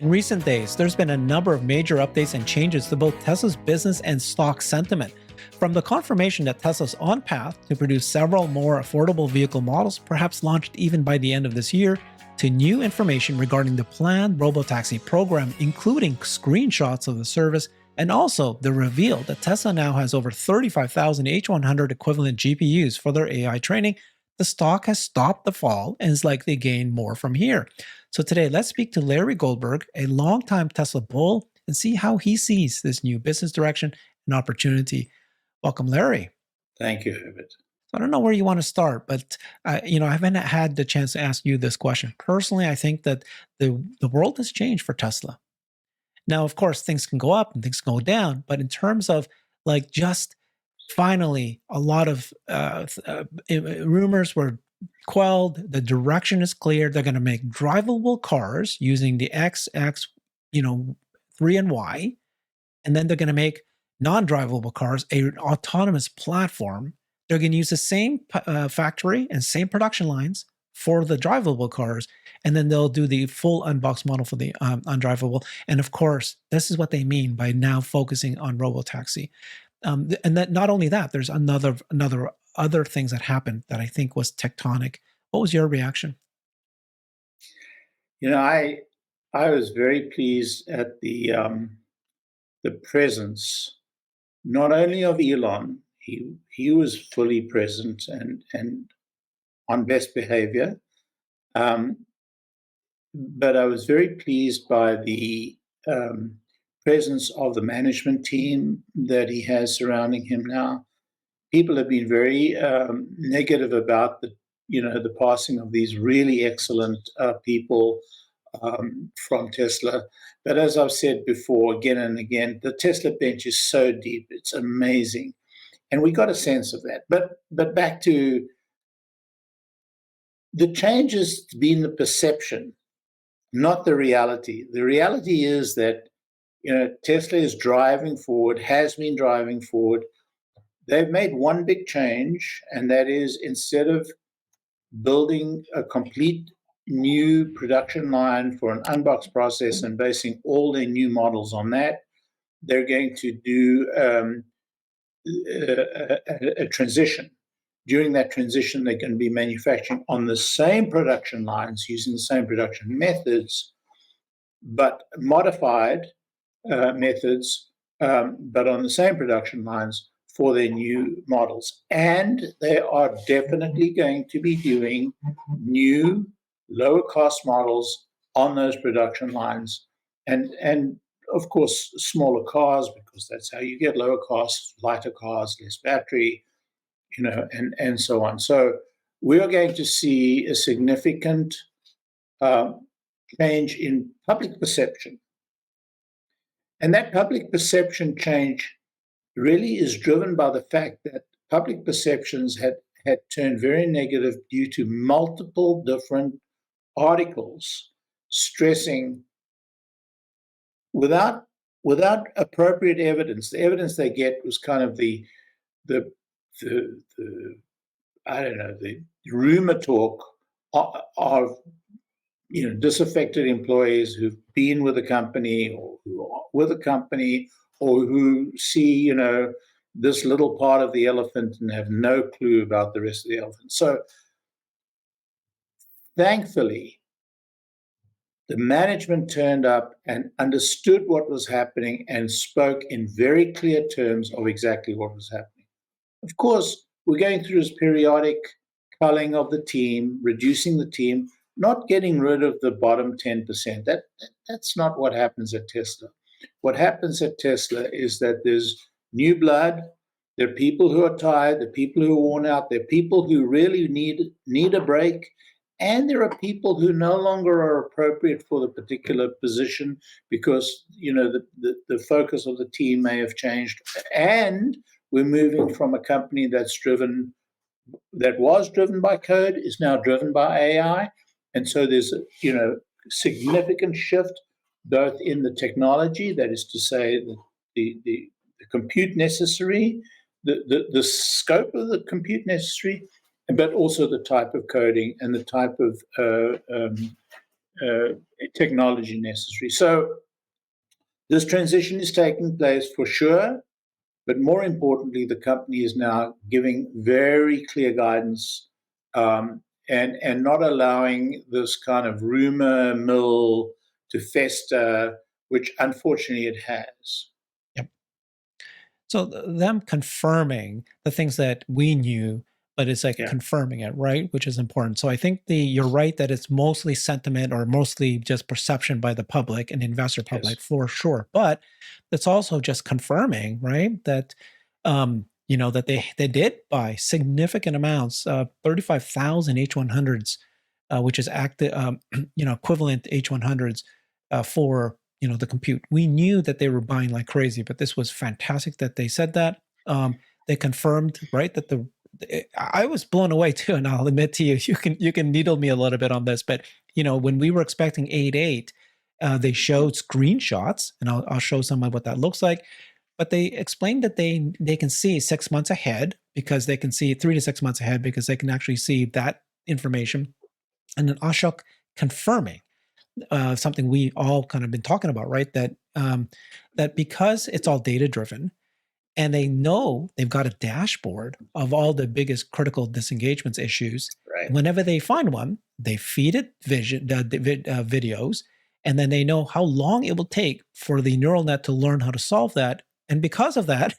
In recent days, there's been a number of major updates and changes to both Tesla's business and stock sentiment. From the confirmation that Tesla's on path to produce several more affordable vehicle models, perhaps launched even by the end of this year, to new information regarding the planned robotaxi program, including screenshots of the service, and also the reveal that Tesla now has over 35,000 H100 equivalent GPUs for their AI training, the stock has stopped the fall and is likely to gain more from here. So today, let's speak to Larry Goldberg, a longtime Tesla bull, and see how he sees this new business direction and opportunity. Welcome, Larry. Thank you, Herbert. I don't know where you want to start, but I haven't had the chance to ask you this question. Personally, I think that the world has changed for Tesla. Now, of course, things can go up and things can go down, but in terms of like just finally a lot of rumors were quelled. The direction is clear. They're going to make drivable cars using the X, 3 and Y, and then they're going to make non-drivable cars, an autonomous platform. They're going to use the same factory and same production lines for the drivable cars, and then they'll do the full unboxed model for the undrivable. And of course, this is what they mean by now focusing on robotaxi. And that not only that, there's other things that happened that I think was tectonic. What was your reaction? I was very pleased at the presence, not only of Elon. He was fully present and on best behavior, but I was very pleased by the presence of the management team that he has surrounding him now. People have been very negative about the passing of these really excellent people from Tesla. But as I've said before, again and again, the Tesla bench is so deep, it's amazing. And we got a sense of that. But back to the changes been the perception, not the reality. The reality is that Tesla is driving forward, has been driving forward. They've made one big change, and that is instead of building a complete new production line for an unboxed process and basing all their new models on that, they're going to do a transition. During that transition, they're going to be manufacturing on the same production lines using the same production methods, but modified methods, but on the same production lines for their new models. And they are definitely going to be doing new, lower cost models on those production lines. And of course, smaller cars, because that's how you get lower costs, lighter cars, less battery, and so on. So we are going to see a significant change in public perception. And that public perception change really is driven by the fact that public perceptions had turned very negative due to multiple different articles stressing without appropriate evidence. The evidence they get was kind of the rumor talk of disaffected employees who've been with the company or who are with a company or who see this little part of the elephant and have no clue about the rest of the elephant. So thankfully, the management turned up and understood what was happening and spoke in very clear terms of exactly what was happening. Of course, we're going through this periodic culling of the team, reducing the team, not getting rid of the bottom 10%. That's not what happens at Tesla. What happens at Tesla is that there's new blood. There are people who are tired. There are people who are worn out. There are people who really need a break. And there are people who no longer are appropriate for the particular position because, the focus of the team may have changed. And we're moving from a company that was driven by code is now driven by AI. And so there's a significant shift both in the technology, that is to say the compute necessary, the scope of the compute necessary, but also the type of coding and the type of technology necessary. So this transition is taking place for sure, but more importantly, the company is now giving very clear guidance, and not allowing this kind of rumor mill to fester, which unfortunately it has. Yep. So them confirming the things that we knew, but it's like confirming it, right? Which is important. So I think you're right that it's mostly sentiment or mostly just perception by the public and investor public for sure. But it's also just confirming, right? That that they did buy significant amounts, 35,000 H100s, which is active, equivalent H100s for the compute. We knew that they were buying like crazy, but this was fantastic that they said that. They confirmed, right, that I was blown away too, and I'll admit to you, you can needle me a little bit on this, but when we were expecting 8.8, they showed screenshots, and I'll show some of what that looks like. But they explained that they can see 6 months ahead, because they can see 3 to 6 months ahead, because they can actually see that information. And then Ashok confirming something we all kind of been talking about, right? That because it's all data driven, and they know they've got a dashboard of all the biggest critical disengagements issues. Right. Whenever they find one, they feed it videos, and then they know how long it will take for the neural net to learn how to solve that. And because of that,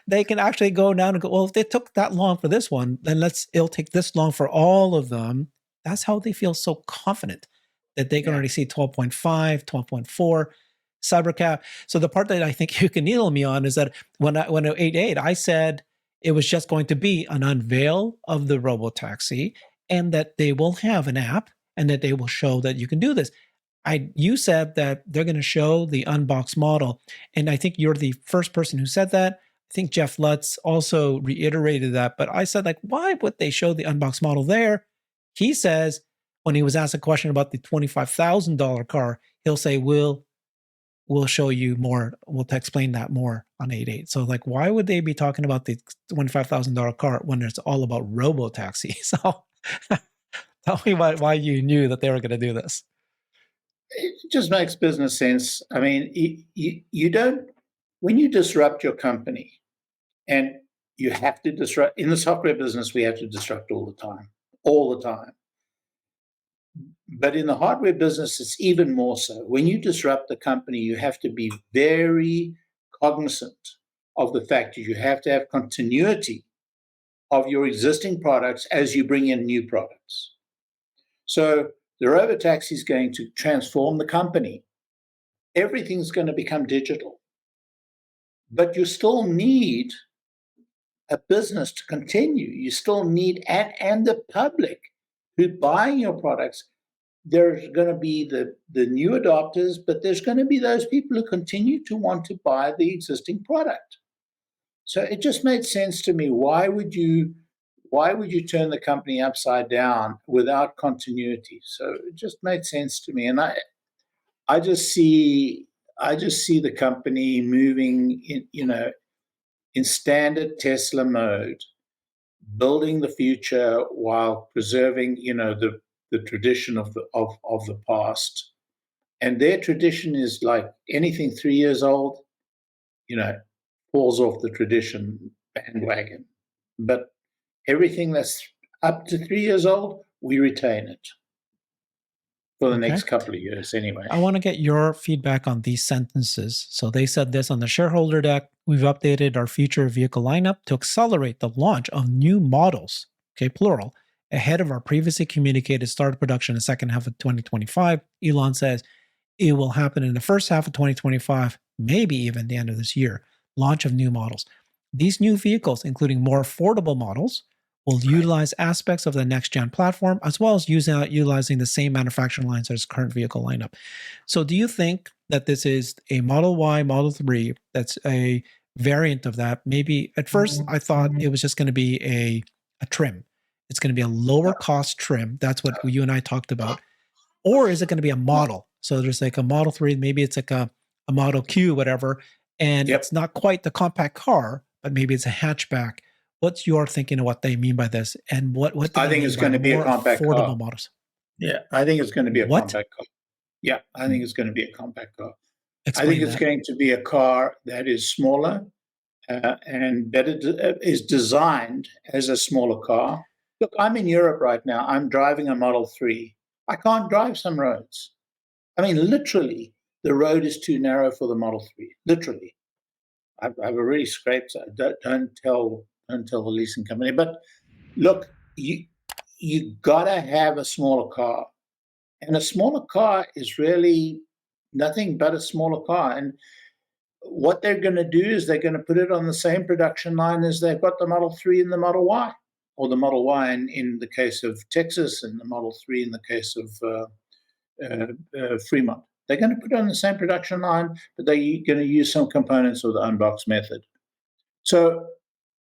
they can actually go down and go, well, if they took that long for this one, then it'll take this long for all of them. That's how they feel so confident that they can already see 12.5, 12.4, Cybercab. So the part that I think you can needle me on is that when 8.8, I said it was just going to be an unveil of the robotaxi, and that they will have an app, and that they will show that you can do this. You said that they're going to show the unboxed model, and I think you're the first person who said that. I think Jeff Lutz also reiterated that, but I said, like, why would they show the unboxed model there? He says, when he was asked a question about the $25,000 car, he'll say, we'll show you more. We'll explain that more on 8.8. So, like, why would they be talking about the $25,000 car when it's all about robo-taxi? So tell me why you knew that they were going to do this. It just makes business sense. I mean, you don't, when you disrupt your company, and you have to disrupt, in the software business, we have to disrupt all the time. But in the hardware business, it's even more so. When you disrupt the company, you have to be very cognizant of the fact that you have to have continuity of your existing products as you bring in new products. So the robotaxi is going to transform the company. Everything's going to become digital. But you still need a business to continue. You still need, and the public who buying your products, there's going to be the new adopters, but there's going to be those people who continue to want to buy the existing product. So it just made sense to me. Why would you turn the company upside down without continuity? So it just made sense to me. And I just see the company moving in standard Tesla mode, building the future while preserving, the tradition of the past. And their tradition is like anything 3 years old, falls off the tradition bandwagon. But everything that's up to 3 years old, we retain it for the next couple of years anyway. I want to get your feedback on these sentences. So they said this on the shareholder deck: we've updated our future vehicle lineup to accelerate the launch of new models, okay, plural, ahead of our previously communicated start of production in the second half of 2025. Elon says it will happen in the first half of 2025, maybe even the end of this year. Launch of new models. These new vehicles, including more affordable models, will utilize aspects of the next-gen platform, as well as utilizing the same manufacturing lines as current vehicle lineup. So do you think that this is a Model Y, Model 3, that's a variant of that? Maybe at first I thought it was just going to be a trim. It's going to be a lower cost trim. That's what you and I talked about. Or is it going to be a model? So there's like a Model 3, maybe it's like a Model Q, whatever, and it's not quite the compact car, but maybe it's a hatchback. What's your thinking of what they mean by this, and what I think it's going to be a compact affordable car. models? Yeah, I think it's going to be a compact car. Yeah, I think it's going to be a compact car. I think Explain it's that. going to be a car that is smaller and better is designed as a smaller car. Look, I'm in Europe right now. I'm driving a Model 3. I can't drive some roads. I mean, literally, the road is too narrow for the Model 3. Literally. I've already scraped. So don't tell the leasing company. But look, you gotta have a smaller car, and a smaller car is really nothing but a smaller car. And what they're going to do is they're going to put it on the same production line as they've got the Model 3 and the Model Y, or the Model Y in the case of Texas, and the Model 3 in the case of Fremont. They're going to put it on the same production line, but they're going to use some components of the unbox method. So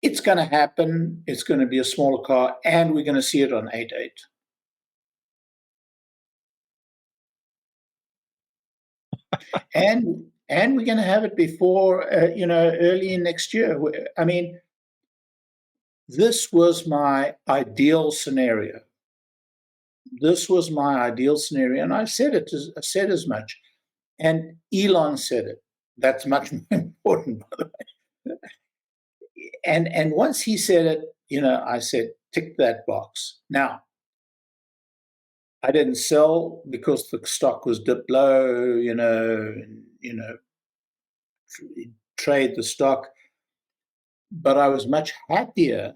it's going to happen. It's going to be a smaller car, and we're going to see it on 8.8. And we're going to have it before, early next year. I mean, this was my ideal scenario. This was my ideal scenario, and I said as much. And Elon said it. That's much more important, by the way. And once he said it, I said, tick that box. Now, I didn't sell because the stock was dipped low, trade the stock. But I was much happier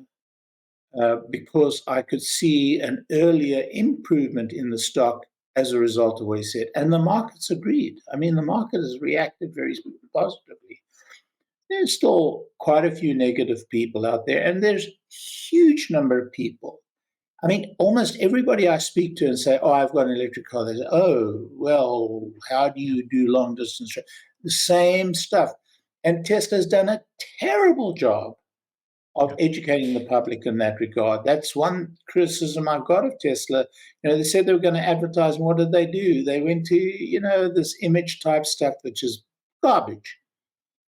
because I could see an earlier improvement in the stock as a result of what he said. And the markets agreed. I mean, the market has reacted very positively. There's still quite a few negative people out there, and there's a huge number of people. I mean, almost everybody I speak to and say, oh, I've got an electric car, they say, oh, well, how do you do long distance? The same stuff. And Tesla's done a terrible job of educating the public in that regard. That's one criticism I've got of Tesla. They said they were going to advertise, and what did they do? They went to, this image type stuff, which is garbage.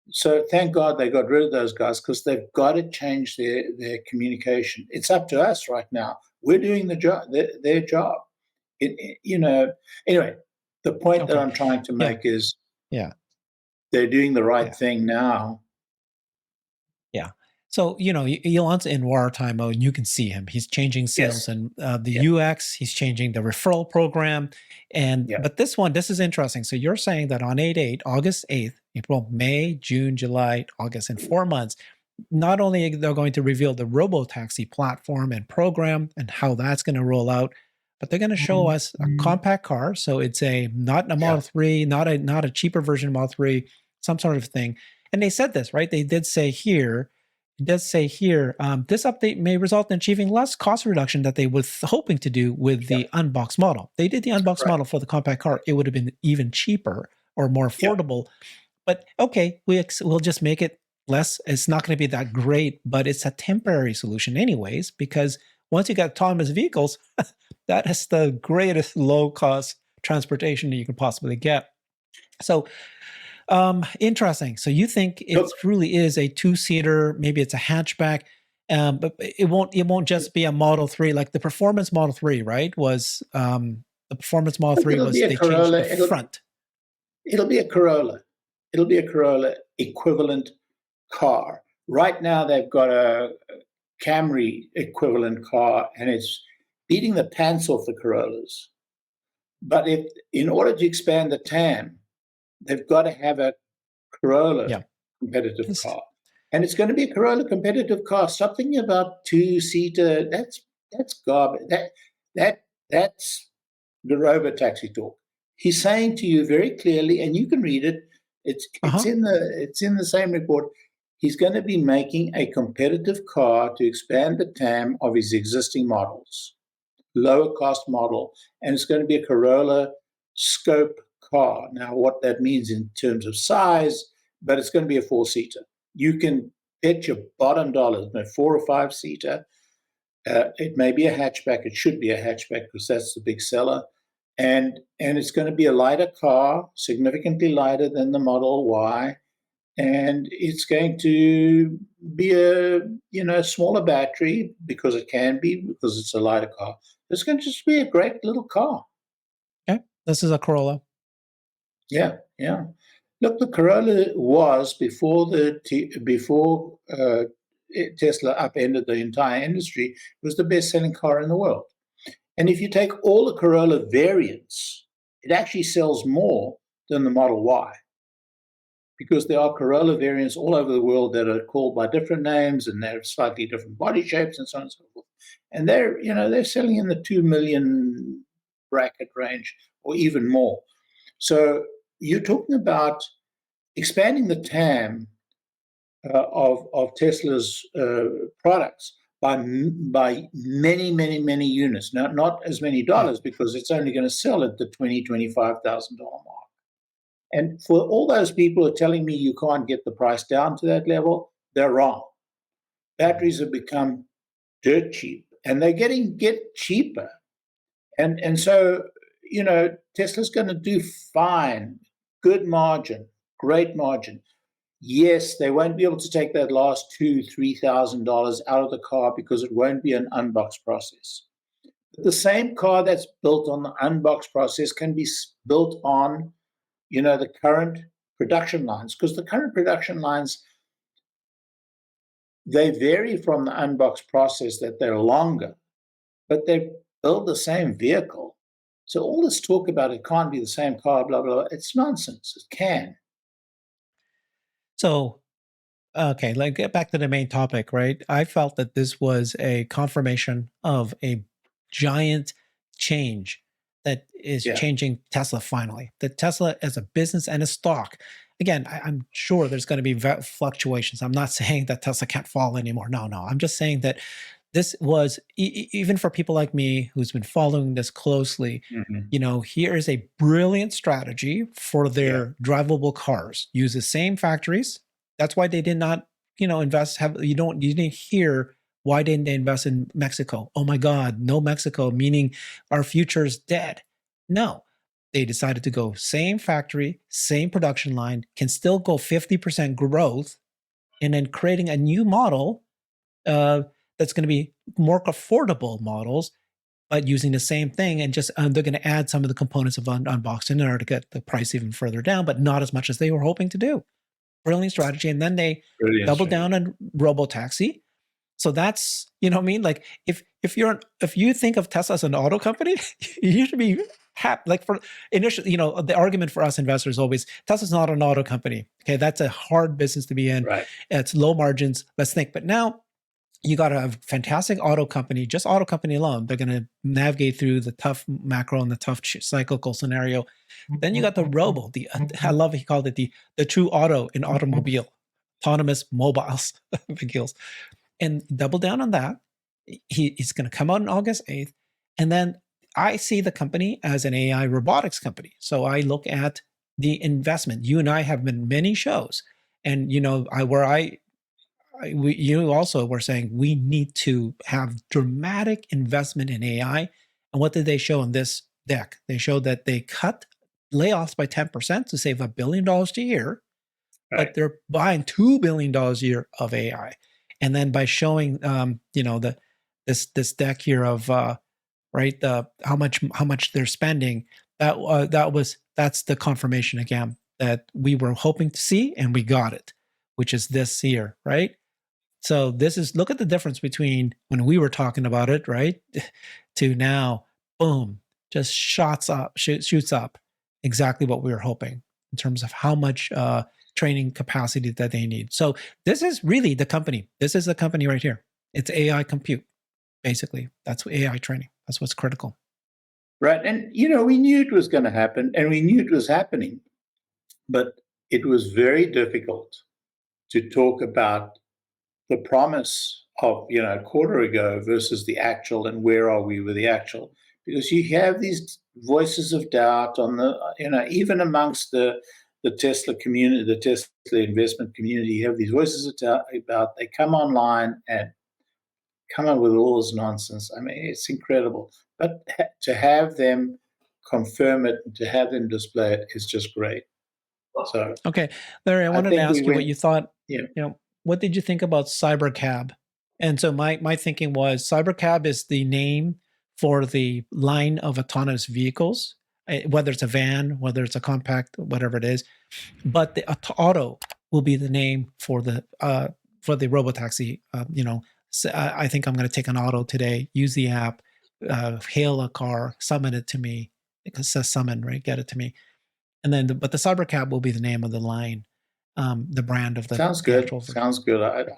So thank God they got rid of those guys, because they've got to change their communication. It's up to us right now. We're doing the job, their job. Anyway, the point that I'm trying to make is they're doing the right thing now. Yeah. So, Elon's in wartime mode, and you can see him. He's changing sales and the UX. He's changing the referral program. But this is interesting. So you're saying that on 8/8, August 8th, April, May, June, July, August, in 4 months, not only they're going to reveal the robotaxi platform and program and how that's going to roll out, but they're going to show us a compact car. So it's not a Model 3, not a cheaper version of Model 3, some sort of thing. And they said this, right? They did say here, this update may result in achieving less cost reduction that they were hoping to do with the unboxed model. They did the unboxed model for the compact car. It would have been even cheaper or more affordable. But okay, we'll just make it less. It's not going to be that great, but it's a temporary solution anyways, because once you got autonomous vehicles, that is the greatest low-cost transportation that you can possibly get. So, interesting. So you think it truly is a two-seater, maybe it's a hatchback, but it won't just be a Model 3, like the performance Model 3, right? Was the performance Model 3 was they changed the front. It'll be a Corolla. It'll be a Corolla equivalent car. Right now they've got a Camry equivalent car, and it's beating the pants off the Corollas. But in order to expand the TAM, they've got to have a Corolla competitive car. And it's going to be a Corolla competitive car. Something about two-seater, that's garbage. That's the robotaxi talk. He's saying to you very clearly, and you can read it, it's in the same report. He's going to be making a competitive car to expand the TAM of his existing models, lower cost model, and it's going to be a Corolla scope car. Now, what that means in terms of size, but it's going to be a four-seater. You can bet your bottom dollar, a 4 or 5-seater. It may be a hatchback. It should be a hatchback because that's the big seller. And it's going to be a lighter car, significantly lighter than the Model Y. And it's going to be a smaller battery because it can be, because it's a lighter car. It's going to just be a great little car. Okay. This is a Corolla. Yeah, yeah. Look, the Corolla was before Tesla upended the entire industry, it was the best-selling car in the world. And if you take all the Corolla variants, it actually sells more than the Model Y, because there are Corolla variants all over the world that are called by different names and they're slightly different body shapes and so on and so forth. And they're selling in the 2 million bracket range or even more. So you're talking about expanding the TAM of Tesla's products by many units. Not as many Yeah. dollars, because it's only going to sell at the $20,000-$25,000 mark. And for all those people who are telling me you can't get the price down to that level, they're wrong. Batteries have become dirt cheap, and they're get cheaper. And so, Tesla's going to do fine, good margin, great margin. Yes, they won't be able to take that last $2,000-$3,000 out of the car because it won't be an unbox process. But the same car that's built on the unbox process can be built on, the current production lines, because the current production lines, they vary from the unbox process, that they're longer, but they build the same vehicle. So all this talk about it can't be the same car, blah, blah, blah, it's nonsense. It can. So, okay, like get back to the main topic, right? I felt that this was a confirmation of a giant change that is Yeah. changing Tesla finally. That Tesla as a business and a stock. Again, I'm sure there's going to be fluctuations. I'm not saying that Tesla can't fall anymore. No, no. I'm just saying that this was even for people like me who's been following this closely. Mhm. Here is a brilliant strategy for Yeah. their drivable cars. Use the same factories. That's why they did not, invest. You didn't hear why didn't they invest in Mexico? Oh my God, no Mexico, meaning our future is dead. No, they decided to go same factory, same production line, can still go 50% growth, and then creating a new model uh, that's going to be more affordable models, but using the same thing, and just they're going to add some of the components of unboxing in order to get the price even further down, but not as much as they were hoping to do. Brilliant strategy. And then they Brilliant doubled down strategy. on robotaxi. So that's, what I mean? Like if you think of Tesla as an auto company, you should be happy. Like for initially, the argument for us investors is always Tesla's not an auto company. Okay, that's a hard business to be in. Right. It's low margins. Let's think. But now you got a fantastic auto company, just auto company alone. They're going to navigate through the tough macro and the tough cyclical scenario. Then you got the robo. I love he called it the true auto in automobile, autonomous mobiles, vehicles, and double down on that. He's going to come out on August 8th, and then I see the company as an AI robotics company. So I look at the investment. You and I have been many shows, and you also were saying we need to have dramatic investment in AI. And what did they show in this deck? They showed that they cut layoffs by 10% to save $1 billion a year, Right. but they're buying $2 billion a year of AI. And then by showing, this deck here of right, how much they're spending, that's the confirmation again that we were hoping to see, and we got it, which is this here, right? So look at the difference between when we were talking about it, right, to now, boom, just shoots up exactly what we were hoping in terms of how much training capacity that they need. So this is really the company. This is the company right here. It's AI compute, basically. That's AI training. That's what's critical. Right. And, we knew it was going to happen, and we knew it was happening, but it was very difficult to talk about the promise of, a quarter ago versus the actual, and where are we with the actual, because you have these voices of doubt on the, even amongst the Tesla community, the Tesla investment community, you have these voices of doubt about, they come online and come up with all this nonsense. I mean, it's incredible. But to have them confirm it, and to have them display it is just great. So Okay, Larry, I I wanted to think we ask you what went, you thought. yeah, What did you think about Cybercab? And so my thinking was Cybercab is the name for the line of autonomous vehicles. whether it's a van, whether it's a compact, whatever it is. But the auto will be the name for the robotaxi. I think I'm going to take an auto today, use the app, hail a car, summon it to me. It says summon, right? Get it to me. And then, but the Cybercab will be the name of the line, the brand of the Sounds the good. actual. Sounds good.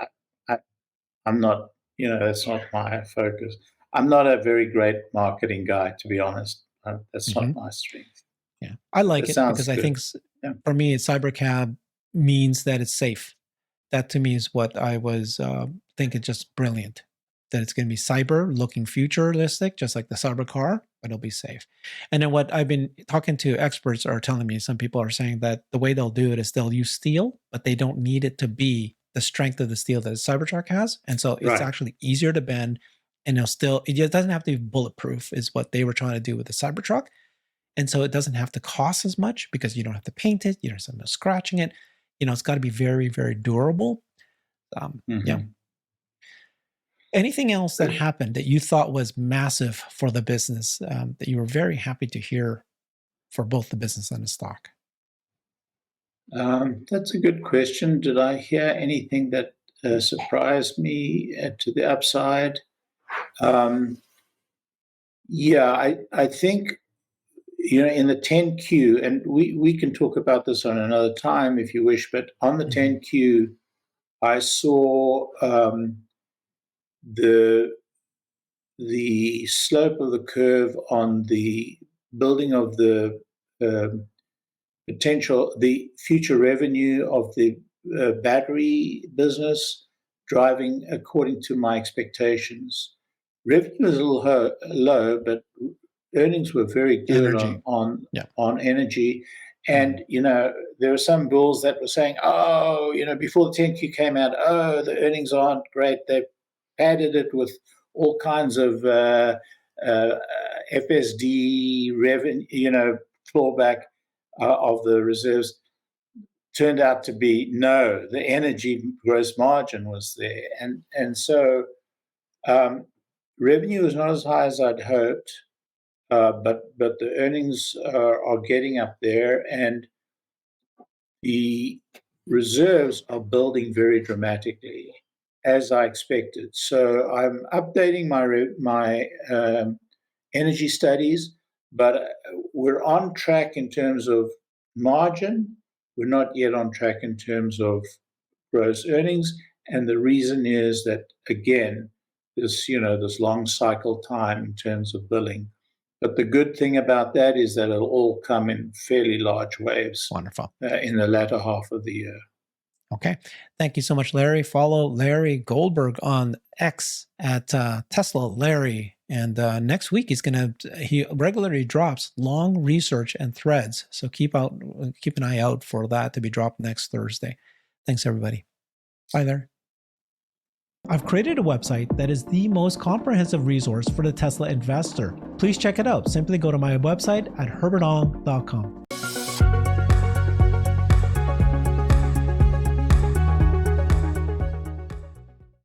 I'm not, that's not my focus. I'm not a very great marketing guy, to be honest. That's not my strength. Yeah, I like It it sounds because I good. think for me, Cybercab means that it's safe. That to me is what I was thinking, just brilliant. That it's going to be cyber looking futuristic, just like the cyber car, but it'll be safe. And then what I've been talking to experts are telling me, some people are saying that the way they'll do it is they'll use steel, but they don't need it to be the strength of the steel that a Cybertruck has. And so it's actually easier to bend, and it just doesn't have to be bulletproof, is what they were trying to do with the Cybertruck. And so it doesn't have to cost as much because you don't have to paint it, you don't have to scratching it. It's got to be very, very durable. Yeah. Anything else that happened that you thought was massive for the business, that you were very happy to hear for both the business and the stock? That's a good question. Did I hear anything that surprised me to the upside? Yeah, I think, in the 10Q, and we can talk about this on another time if you wish, but on the 10Q, I saw the slope of the curve on the building of the the future revenue of the battery business driving according to my expectations. Revenue was a little low, but earnings were very good on energy. And, there were some bulls that were saying, before the 10Q came out, the earnings aren't great. They padded it with all kinds of FSD revenue, clawback of the reserves. Turned out to be no, the energy gross margin was there. And so revenue is not as high as I'd hoped. But the earnings are getting up there, and the reserves are building very dramatically, as I expected. So I'm updating my energy studies, but we're on track in terms of margin. We're not yet on track in terms of gross earnings, and the reason is that, again, this long cycle time in terms of billing. But the good thing about that is that it'll all come in fairly large waves. Wonderful. In the latter half of the year. Okay. Thank you so much, Larry. Follow Larry Goldberg on X at Tesla Larry. And next week he regularly drops long research and threads. So keep an eye out for that to be dropped next Thursday. Thanks, everybody. Bye, Larry. I've created a website that is the most comprehensive resource for the Tesla investor. Please check it out. Simply go to my website at herbertong.com.